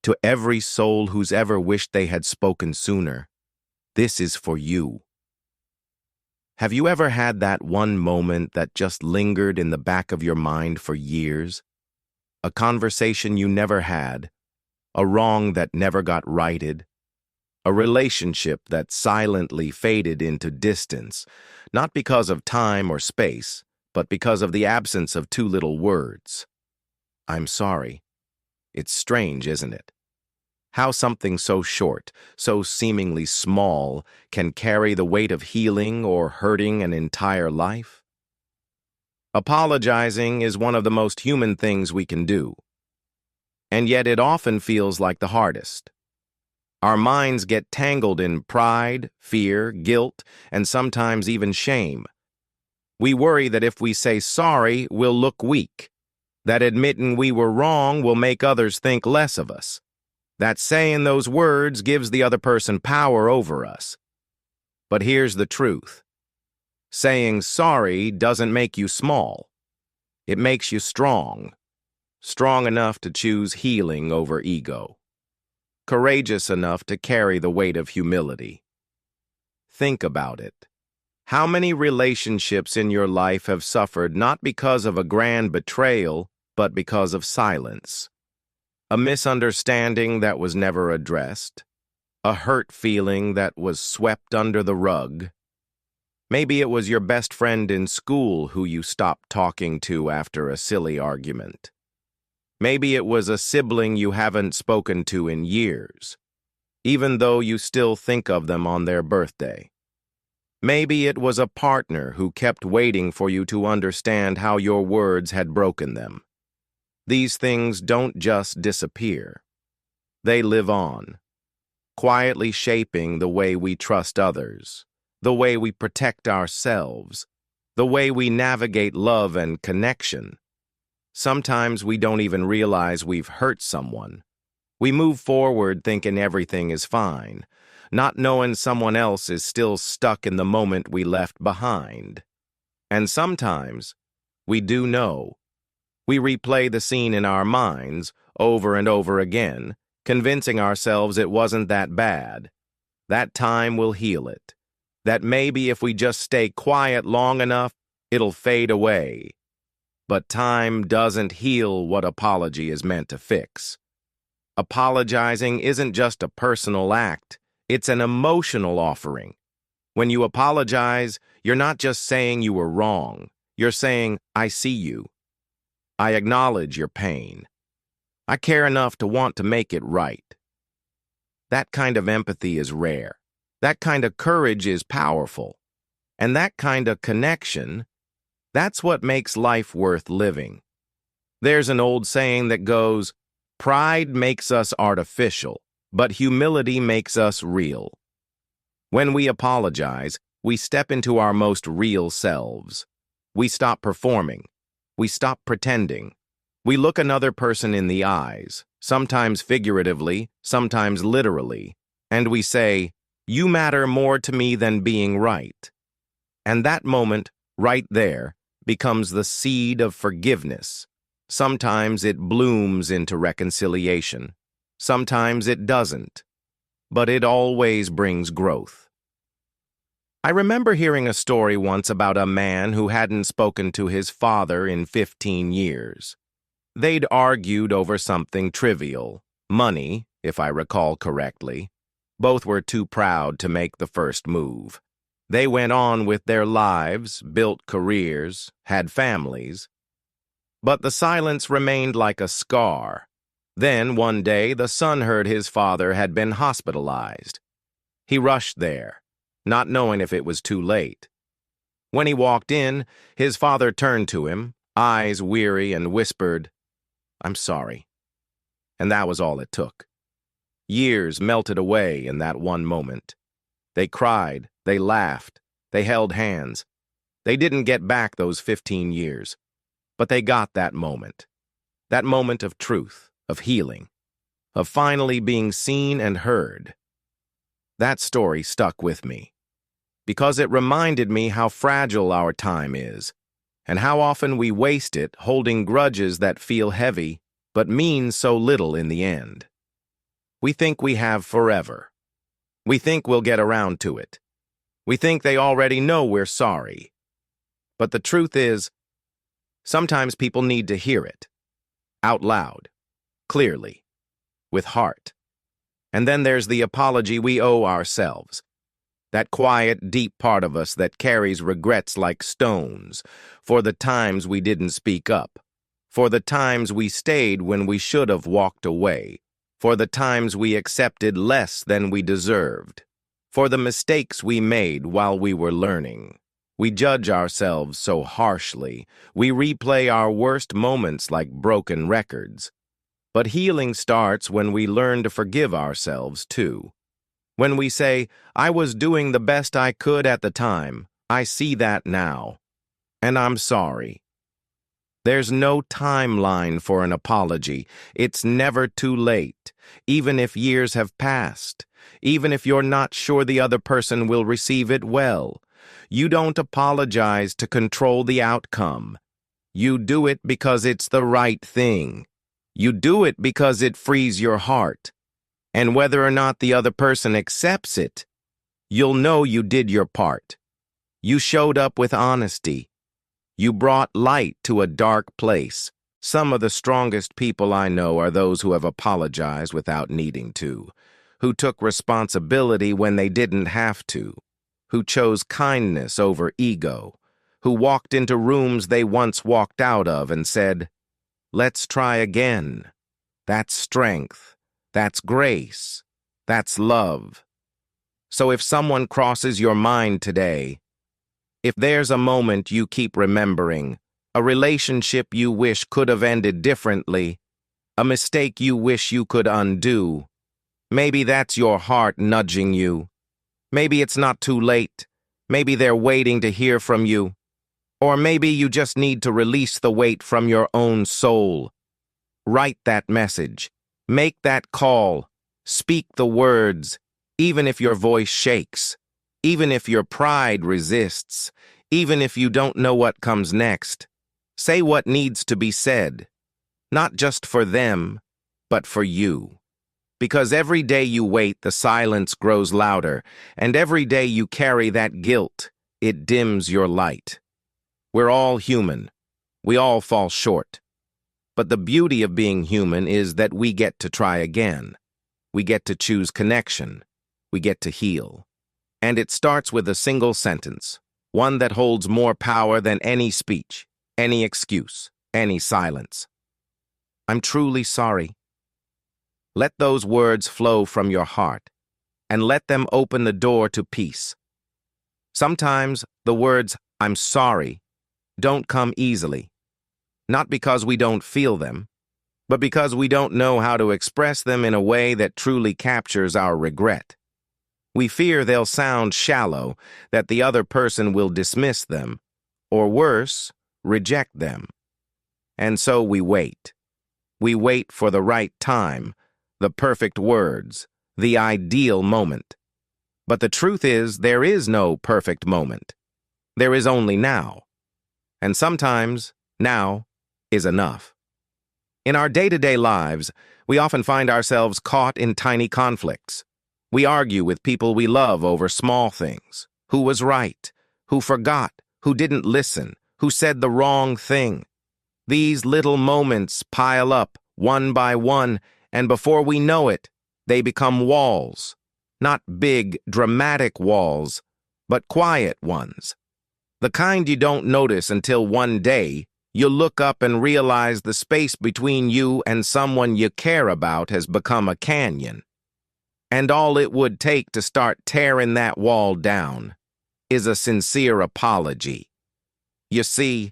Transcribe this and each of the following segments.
To every soul who's ever wished they had spoken sooner, this is for you. Have you ever had that one moment that just lingered in the back of your mind for years? A conversation you never had, a wrong that never got righted, a relationship that silently faded into distance, not because of time or space, but because of the absence of two little words. I'm sorry. It's strange, isn't it? How something so short, so seemingly small, can carry the weight of healing or hurting an entire life? Apologizing is one of the most human things we can do. And yet it often feels like the hardest. Our minds get tangled in pride, fear, guilt, and sometimes even shame. We worry that if we say sorry, we'll look weak, that admitting we were wrong will make others think less of us, that saying those words gives the other person power over us. But here's the truth. Saying sorry doesn't make you small. It makes you strong. Strong enough to choose healing over ego. Courageous enough to carry the weight of humility. Think about it. How many relationships in your life have suffered not because of a grand betrayal, but because of silence? A misunderstanding that was never addressed, a hurt feeling that was swept under the rug. Maybe it was your best friend in school who you stopped talking to after a silly argument. Maybe it was a sibling you haven't spoken to in years, even though you still think of them on their birthday. Maybe it was a partner who kept waiting for you to understand how your words had broken them. These things don't just disappear. They live on, quietly shaping the way we trust others, the way we protect ourselves, the way we navigate love and connection. Sometimes we don't even realize we've hurt someone. We move forward thinking everything is fine, not knowing someone else is still stuck in the moment we left behind. And sometimes we do know. We replay the scene in our minds over and over again, convincing ourselves it wasn't that bad. That time will heal it. That maybe if we just stay quiet long enough, it'll fade away. But time doesn't heal what apology is meant to fix. Apologizing isn't just a personal act, it's an emotional offering. When you apologize, you're not just saying you were wrong. You're saying, I see you. I acknowledge your pain. I care enough to want to make it right. That kind of empathy is rare. That kind of courage is powerful. And that kind of connection, that's what makes life worth living. There's an old saying that goes, pride makes us artificial, but humility makes us real. When we apologize, we step into our most real selves. We stop performing. We stop pretending. We look another person in the eyes, sometimes figuratively, sometimes literally, and we say, you matter more to me than being right. And that moment, right there, becomes the seed of forgiveness. Sometimes it blooms into reconciliation. Sometimes it doesn't. But it always brings growth. I remember hearing a story once about a man who hadn't spoken to his father in 15 years. They'd argued over something trivial, money, if I recall correctly. Both were too proud to make the first move. They went on with their lives, built careers, had families. But the silence remained like a scar. Then, one day, the son heard his father had been hospitalized. He rushed there, not knowing if it was too late. When he walked in, his father turned to him, eyes weary, and whispered, I'm sorry. And that was all it took. Years melted away in that one moment. They cried, they laughed, they held hands. They didn't get back those 15 years, but they got that moment of truth, of healing, of finally being seen and heard. That story stuck with me, because it reminded me how fragile our time is, and how often we waste it holding grudges that feel heavy, but mean so little in the end. We think we have forever. We think we'll get around to it. We think they already know we're sorry. But the truth is, sometimes people need to hear it. Out loud. Clearly. With heart. And then there's the apology we owe ourselves. That quiet, deep part of us that carries regrets like stones for the times we didn't speak up, for the times we stayed when we should have walked away, for the times we accepted less than we deserved, for the mistakes we made while we were learning. We judge ourselves so harshly. We replay our worst moments like broken records. But healing starts when we learn to forgive ourselves, too. When we say, I was doing the best I could at the time, I see that now, and I'm sorry. There's no timeline for an apology. It's never too late, even if years have passed, even if you're not sure the other person will receive it well. You don't apologize to control the outcome. You do it because it's the right thing. You do it because it frees your heart. And whether or not the other person accepts it, you'll know you did your part. You showed up with honesty. You brought light to a dark place. Some of the strongest people I know are those who have apologized without needing to, who took responsibility when they didn't have to, who chose kindness over ego, who walked into rooms they once walked out of and said, let's try again. That's strength. That's grace. That's love. So if someone crosses your mind today, if there's a moment you keep remembering, a relationship you wish could have ended differently, a mistake you wish you could undo, maybe that's your heart nudging you. Maybe it's not too late. Maybe they're waiting to hear from you. Or maybe you just need to release the weight from your own soul. Write that message. Make that call. Speak the words, even if your voice shakes, even if your pride resists, even if you don't know what comes next. Say what needs to be said, not just for them, but for you. Because every day you wait, the silence grows louder, and every day you carry that guilt, it dims your light. We're all human. We all fall short. But the beauty of being human is that we get to try again. We get to choose connection. We get to heal. And it starts with a single sentence, one that holds more power than any speech, any excuse, any silence. I'm truly sorry. Let those words flow from your heart, and let them open the door to peace. Sometimes the words, I'm sorry, don't come easily. Not because we don't feel them, but because we don't know how to express them in a way that truly captures our regret. We fear they'll sound shallow, that the other person will dismiss them, or worse, reject them. And so we wait. We wait for the right time, the perfect words, the ideal moment. But the truth is, there is no perfect moment. There is only now. And sometimes, now is enough. In our day-to-day lives, we often find ourselves caught in tiny conflicts. We argue with people we love over small things. Who was right? Who forgot? Who didn't listen? Who said the wrong thing? These little moments pile up, one by one, and before we know it, they become walls. Not big, dramatic walls, but quiet ones. The kind you don't notice until one day, you look up and realize the space between you and someone you care about has become a canyon. And all it would take to start tearing that wall down is a sincere apology. You see,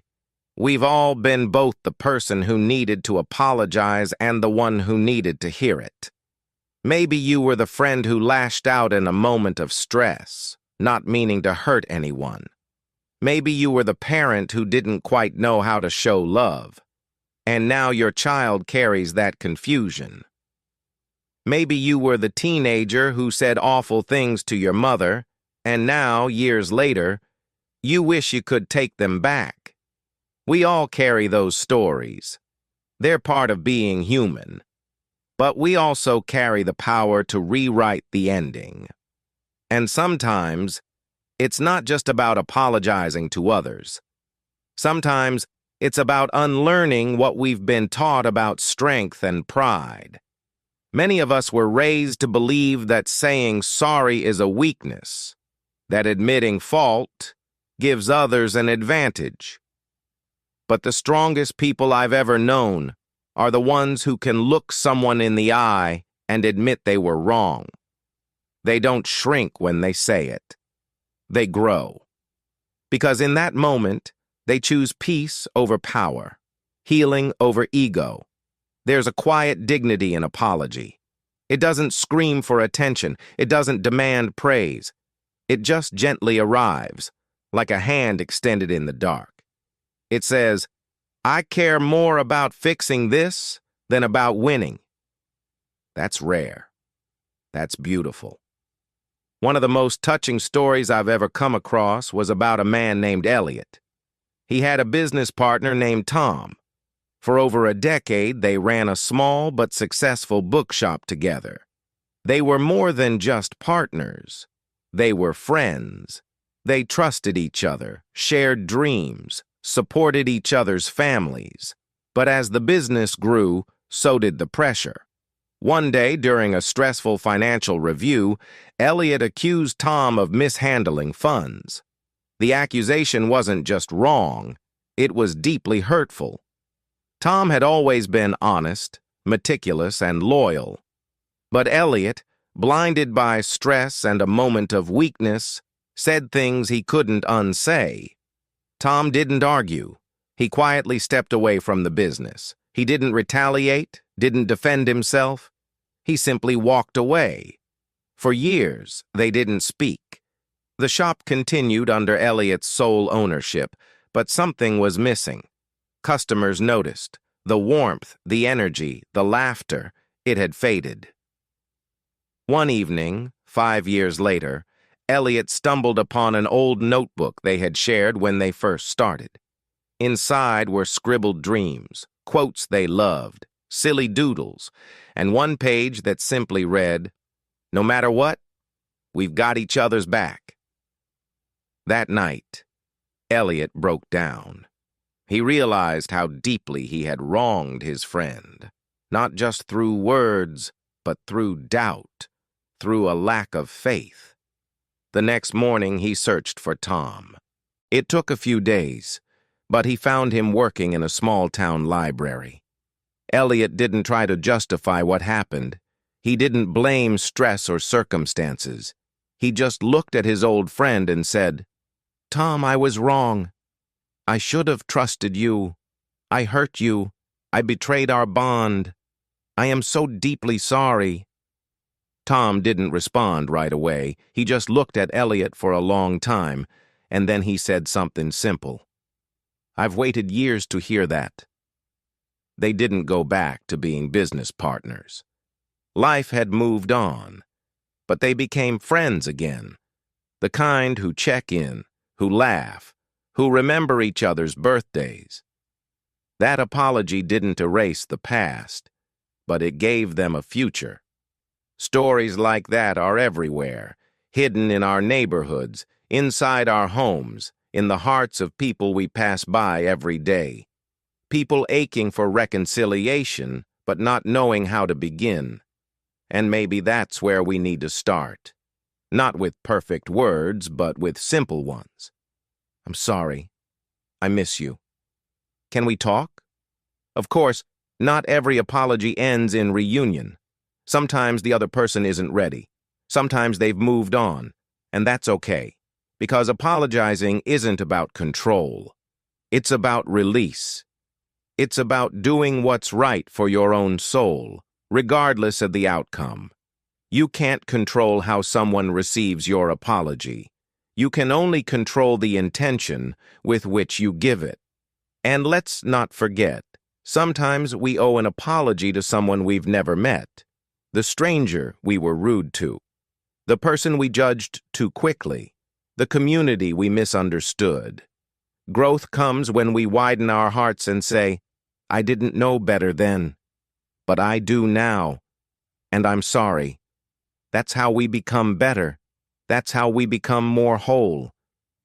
we've all been both the person who needed to apologize and the one who needed to hear it. Maybe you were the friend who lashed out in a moment of stress, not meaning to hurt anyone. Maybe you were the parent who didn't quite know how to show love, and now your child carries that confusion. Maybe you were the teenager who said awful things to your mother, and now, years later, you wish you could take them back. We all carry those stories. They're part of being human. But we also carry the power to rewrite the ending. And sometimes, it's not just about apologizing to others. Sometimes, it's about unlearning what we've been taught about strength and pride. Many of us were raised to believe that saying sorry is a weakness, that admitting fault gives others an advantage. But the strongest people I've ever known are the ones who can look someone in the eye and admit they were wrong. They don't shrink when they say it. They grow. Because in that moment, they choose peace over power, healing over ego. There's a quiet dignity in apology. It doesn't scream for attention. It doesn't demand praise. It just gently arrives, like a hand extended in the dark. It says, I care more about fixing this than about winning. That's rare. That's beautiful. One of the most touching stories I've ever come across was about a man named Elliot. He had a business partner named Tom. For over a decade, they ran a small but successful bookshop together. They were more than just partners. They were friends. They trusted each other, shared dreams, supported each other's families. But as the business grew, so did the pressure. One day, during a stressful financial review, Elliot accused Tom of mishandling funds. The accusation wasn't just wrong, it was deeply hurtful. Tom had always been honest, meticulous, and loyal. But Elliot, blinded by stress and a moment of weakness, said things he couldn't unsay. Tom didn't argue. He quietly stepped away from the business. He didn't retaliate, didn't defend himself. He simply walked away. For years, they didn't speak. The shop continued under Elliot's sole ownership, but something was missing. Customers noticed. The warmth, the energy, the laughter, it had faded. One evening, 5 years later, Elliot stumbled upon an old notebook they had shared when they first started. Inside were scribbled dreams, quotes they loved, silly doodles, and one page that simply read, "No matter what, we've got each other's back." That night, Elliot broke down. He realized how deeply he had wronged his friend, not just through words, but through doubt, through a lack of faith. The next morning, he searched for Tom. It took a few days, but he found him working in a small-town library. Elliot didn't try to justify what happened. He didn't blame stress or circumstances. He just looked at his old friend and said, "Tom, I was wrong. I should have trusted you. I hurt you. I betrayed our bond. I am so deeply sorry." Tom didn't respond right away. He just looked at Elliot for a long time, and then he said something simple. "I've waited years to hear that." They didn't go back to being business partners. Life had moved on, but they became friends again. The kind who check in, who laugh, who remember each other's birthdays. That apology didn't erase the past, but it gave them a future. Stories like that are everywhere, hidden in our neighborhoods, inside our homes, in the hearts of people we pass by every day. People aching for reconciliation, but not knowing how to begin. And maybe that's where we need to start. Not with perfect words, but with simple ones. "I'm sorry. I miss you. Can we talk?" Of course, not every apology ends in reunion. Sometimes the other person isn't ready. Sometimes they've moved on, and that's okay. Because apologizing isn't about control. It's about release. It's about doing what's right for your own soul, regardless of the outcome. You can't control how someone receives your apology. You can only control the intention with which you give it. And let's not forget, sometimes we owe an apology to someone we've never met. The stranger we were rude to. The person we judged too quickly. The community we misunderstood. Growth comes when we widen our hearts and say, "I didn't know better then, but I do now, and I'm sorry. That's how we become better. That's how we become more whole.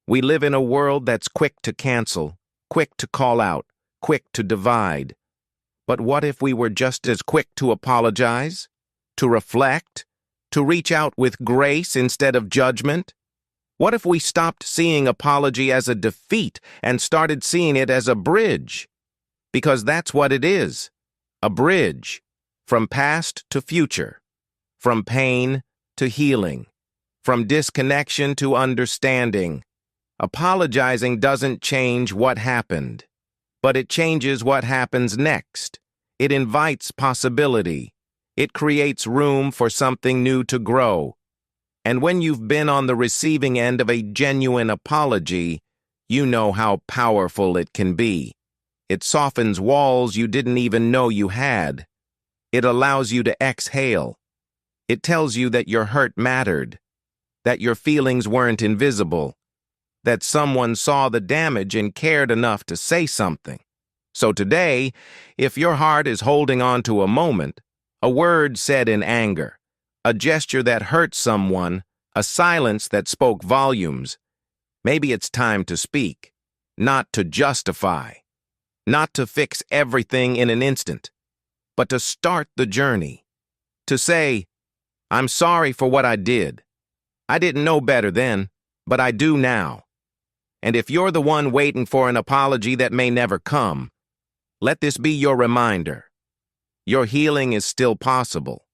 We live in a world that's quick to cancel, quick to call out, quick to divide. But what if we were just as quick to apologize, to reflect, to reach out with grace instead of judgment? What if we stopped seeing apology as a defeat and started seeing it as a bridge? Because that's what it is, a bridge, from past to future, from pain to healing, from disconnection to understanding. Apologizing doesn't change what happened, but it changes what happens next. It invites possibility. It creates room for something new to grow. And when you've been on the receiving end of a genuine apology, you know how powerful it can be. It softens walls you didn't even know you had. It allows you to exhale. It tells you that your hurt mattered, that your feelings weren't invisible, that someone saw the damage and cared enough to say something. So today, if your heart is holding on to a moment, a word said in anger, a gesture that hurt someone, a silence that spoke volumes, maybe it's time to speak, not to justify, not to fix everything in an instant, but to start the journey, to say, I'm sorry for what I did. I didn't know better then, but I do now. And if you're the one waiting for an apology that may never come, let this be your reminder. Your healing is still possible.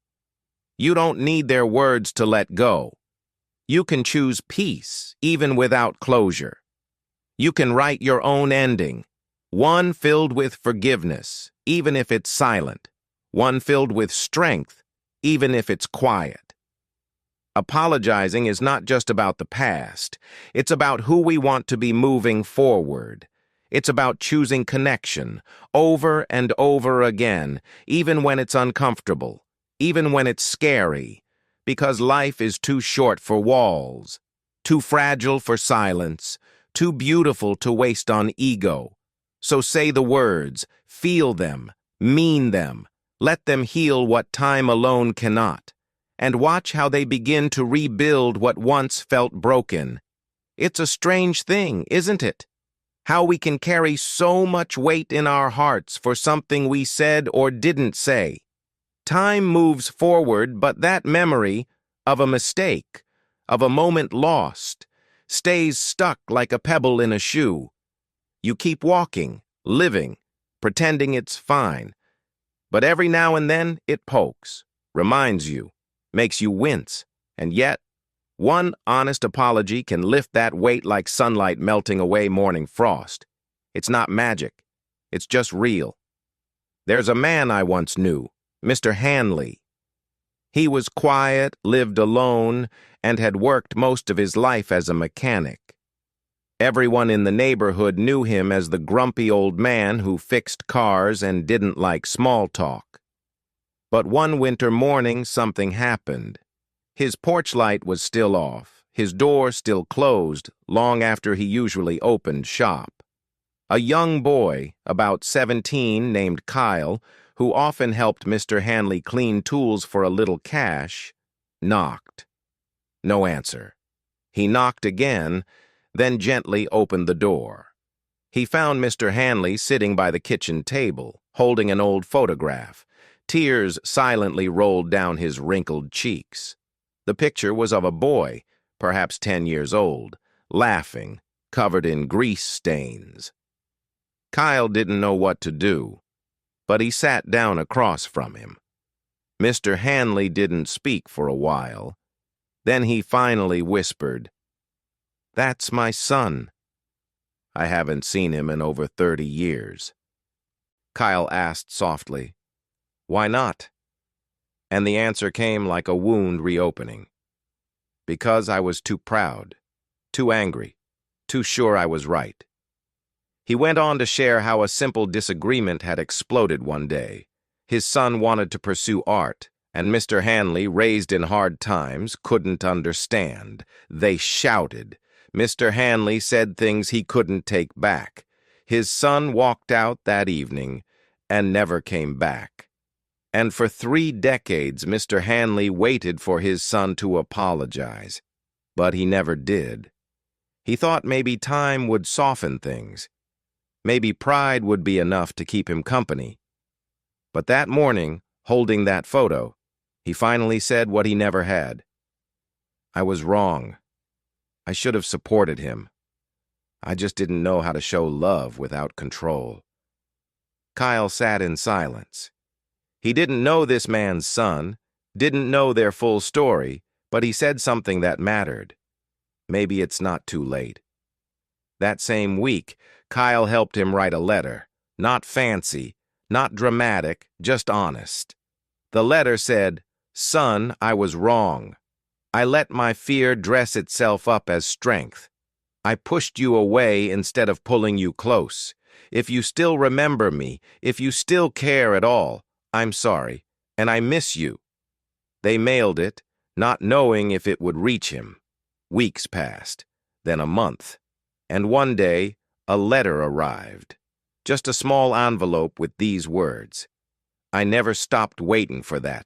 You don't need their words to let go. You can choose peace, even without closure. You can write your own ending, one filled with forgiveness, even if it's silent, one filled with strength, even if it's quiet. Apologizing is not just about the past. It's about who we want to be moving forward. It's about choosing connection over and over again, even when it's uncomfortable, even when it's scary, because life is too short for walls, too fragile for silence, too beautiful to waste on ego. So say the words, feel them, mean them, let them heal what time alone cannot, and watch how they begin to rebuild what once felt broken. It's a strange thing, isn't it? How we can carry so much weight in our hearts for something we said or didn't say. Time moves forward, but that memory of a mistake, of a moment lost, stays stuck like a pebble in a shoe. You keep walking, living, pretending it's fine. But every now and then it pokes, reminds you, makes you wince, and yet, one honest apology can lift that weight like sunlight melting away morning frost. It's not magic. It's just real. There's a man I once knew, Mr. Hanley. He was quiet, lived alone, and had worked most of his life as a mechanic. Everyone in the neighborhood knew him as the grumpy old man who fixed cars and didn't like small talk. But one winter morning, something happened. His porch light was still off, his door still closed long after he usually opened shop. A young boy, about 17, named Kyle, who often helped Mr. Hanley clean tools for a little cash, knocked. No answer. He knocked again, then gently opened the door. He found Mr. Hanley sitting by the kitchen table, holding an old photograph. Tears silently rolled down his wrinkled cheeks. The picture was of a boy, perhaps 10 years old, laughing, covered in grease stains. Kyle didn't know what to do, but he sat down across from him. Mr. Hanley didn't speak for a while. Then he finally whispered, "That's my son. I haven't seen him in over 30 years. Kyle asked softly, "Why not?" And the answer came like a wound reopening. "Because I was too proud, too angry, too sure I was right." He went on to share how a simple disagreement had exploded one day. His son wanted to pursue art, and Mr. Hanley, raised in hard times, couldn't understand. They shouted. Mr. Hanley said things he couldn't take back. His son walked out that evening and never came back. And for 3 decades, Mr. Hanley waited for his son to apologize, but he never did. He thought maybe time would soften things. Maybe pride would be enough to keep him company. But that morning, holding that photo, he finally said what he never had. I was wrong. I should have supported him. I just didn't know how to show love without control. Kyle sat in silence. He didn't know this man's son, didn't know their full story, but he said something that mattered. Maybe it's not too late. That same week, Kyle helped him write a letter. Not fancy, not dramatic, just honest. The letter said, "Son, I was wrong. I let my fear dress itself up as strength. I pushed you away instead of pulling you close. If you still remember me, if you still care at all, I'm sorry, and I miss you." They mailed it, not knowing if it would reach him. Weeks passed, then a month, and one day a letter arrived. Just a small envelope with these words: "I never stopped waiting for that.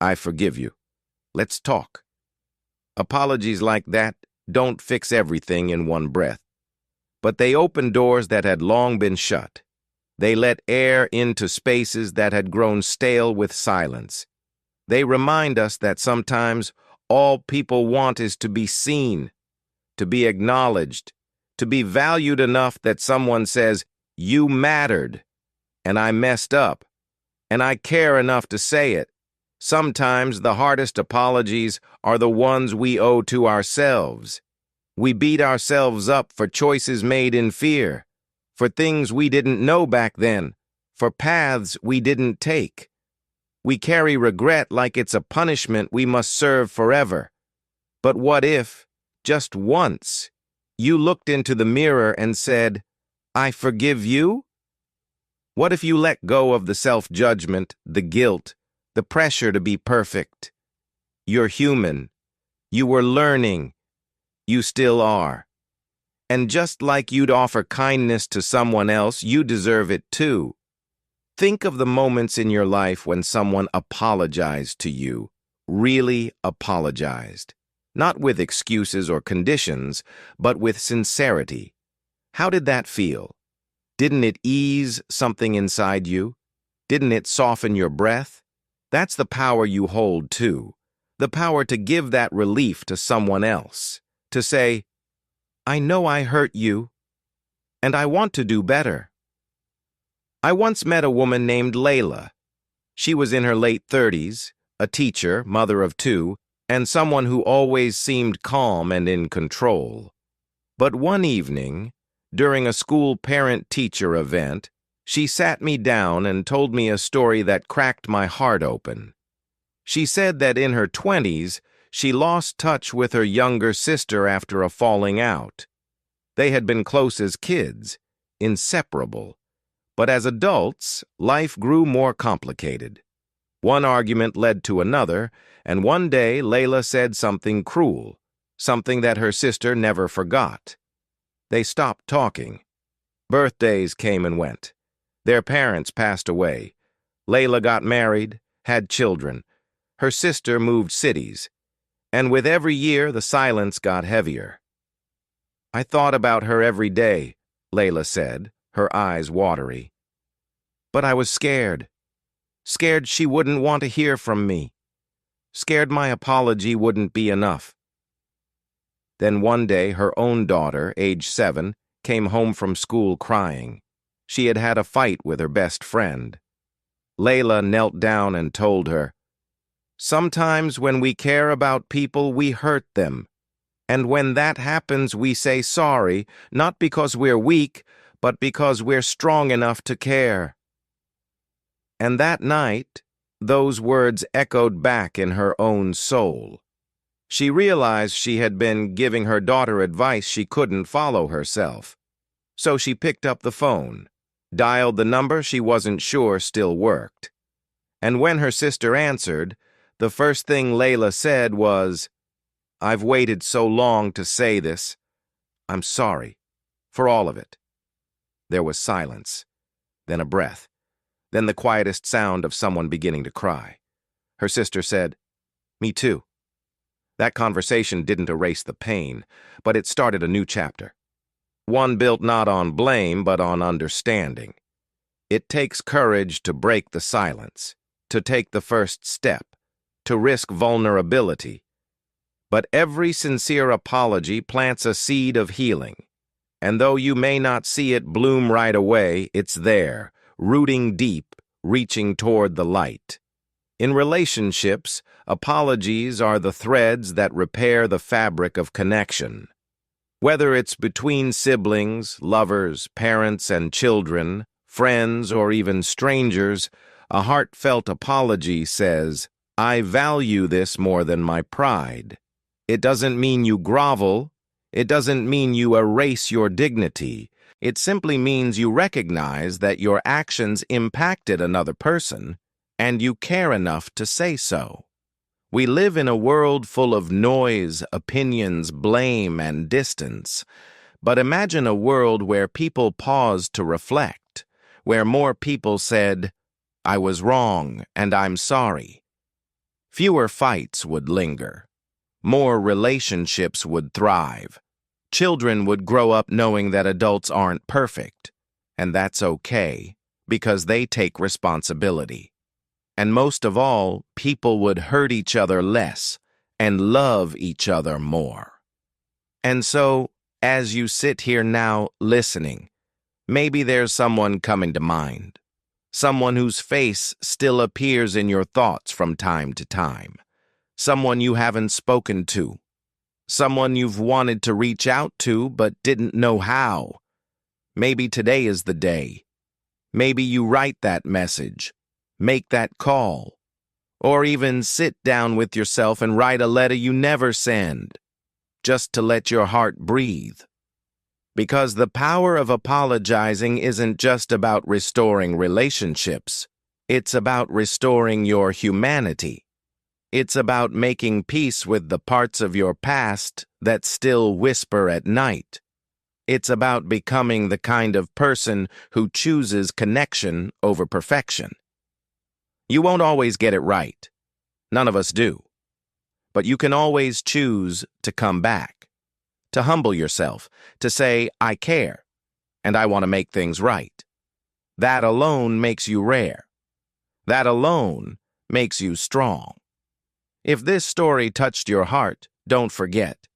I forgive you. Let's talk." Apologies like that don't fix everything in one breath, but they open doors that had long been shut. They let air into spaces that had grown stale with silence. They remind us that sometimes all people want is to be seen, to be acknowledged, to be valued enough that someone says, "You mattered, and I messed up, and I care enough to say it." Sometimes the hardest apologies are the ones we owe to ourselves. We beat ourselves up for choices made in fear, for things we didn't know back then, for paths we didn't take. We carry regret like it's a punishment we must serve forever. But what if, just once, you looked into the mirror and said, "I forgive you"? What if you let go of the self-judgment, the guilt, the pressure to be perfect? You're human. You were learning. You still are. And just like you'd offer kindness to someone else, you deserve it too. Think of the moments in your life when someone apologized to you, really apologized. Not with excuses or conditions, but with sincerity. How did that feel? Didn't it ease something inside you? Didn't it soften your breath? That's the power you hold too. The power to give that relief to someone else. To say, "I know I hurt you, and I want to do better." I once met a woman named Layla. She was in her late 30s, a teacher, mother of 2, and someone who always seemed calm and in control. But one evening, during a school parent-teacher event, she sat me down and told me a story that cracked my heart open. She said that in her 20s, she lost touch with her younger sister after a falling out. They had been close as kids, inseparable. But as adults, life grew more complicated. One argument led to another, and one day Layla said something cruel, something that her sister never forgot. They stopped talking. Birthdays came and went. Their parents passed away. Layla got married, had children. Her sister moved cities. And with every year, the silence got heavier. "I thought about her every day," Layla said, her eyes watery. "But I was scared. Scared she wouldn't want to hear from me. Scared my apology wouldn't be enough." Then one day, her own daughter, age 7, came home from school crying. She had had a fight with her best friend. Layla knelt down and told her, "Sometimes when we care about people, we hurt them. And when that happens, we say sorry, not because we're weak, but because we're strong enough to care." And that night, those words echoed back in her own soul. She realized she had been giving her daughter advice she couldn't follow herself. So she picked up the phone, dialed the number she wasn't sure still worked. And when her sister answered, the first thing Layla said was, "I've waited so long to say this. I'm sorry. For all of it." There was silence, then a breath. then the quietest sound of someone beginning to cry. Her sister said, "Me too." That conversation didn't erase the pain, but it started a new chapter. One built not on blame, but on understanding. It takes courage to break the silence, to take the first step, to risk vulnerability. But every sincere apology plants a seed of healing. And though you may not see it bloom right away, it's there, rooting deep, reaching toward the light. In relationships, apologies are the threads that repair the fabric of connection. Whether it's between siblings, lovers, parents and children, friends, or even strangers, a heartfelt apology says, "I value this more than my pride." It doesn't mean you grovel. It doesn't mean you erase your dignity. It simply means you recognize that your actions impacted another person, and you care enough to say so. We live in a world full of noise, opinions, blame, and distance. But imagine a world where people paused to reflect, where more people said, "I was wrong, and I'm sorry." Fewer fights would linger. More relationships would thrive. Children would grow up knowing that adults aren't perfect, and that's okay, because they take responsibility. And most of all, people would hurt each other less and love each other more. And so, as you sit here now listening, maybe there's someone coming to mind, someone whose face still appears in your thoughts from time to time, someone you haven't spoken to, someone you've wanted to reach out to but didn't know how. Maybe today is the day. Maybe you write that message, make that call, or even sit down with yourself and write a letter you never send, just to let your heart breathe. Because the power of apologizing isn't just about restoring relationships. It's about restoring your humanity. It's about making peace with the parts of your past that still whisper at night. It's about becoming the kind of person who chooses connection over perfection. You won't always get it right. None of us do. But you can always choose to come back, to humble yourself, to say, "I care, and I want to make things right." That alone makes you rare. That alone makes you strong. If this story touched your heart, don't forget,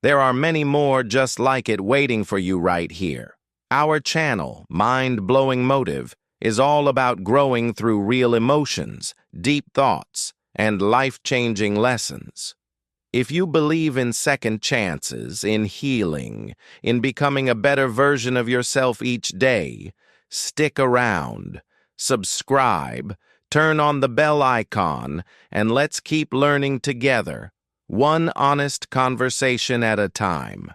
there are many more just like it waiting for you right here. Our channel, Mind-Blowing Motive, is all about growing through real emotions, deep thoughts, and life-changing lessons. If you believe in second chances, in healing, in becoming a better version of yourself each day, stick around, subscribe, turn on the bell icon, and let's keep learning together, one honest conversation at a time.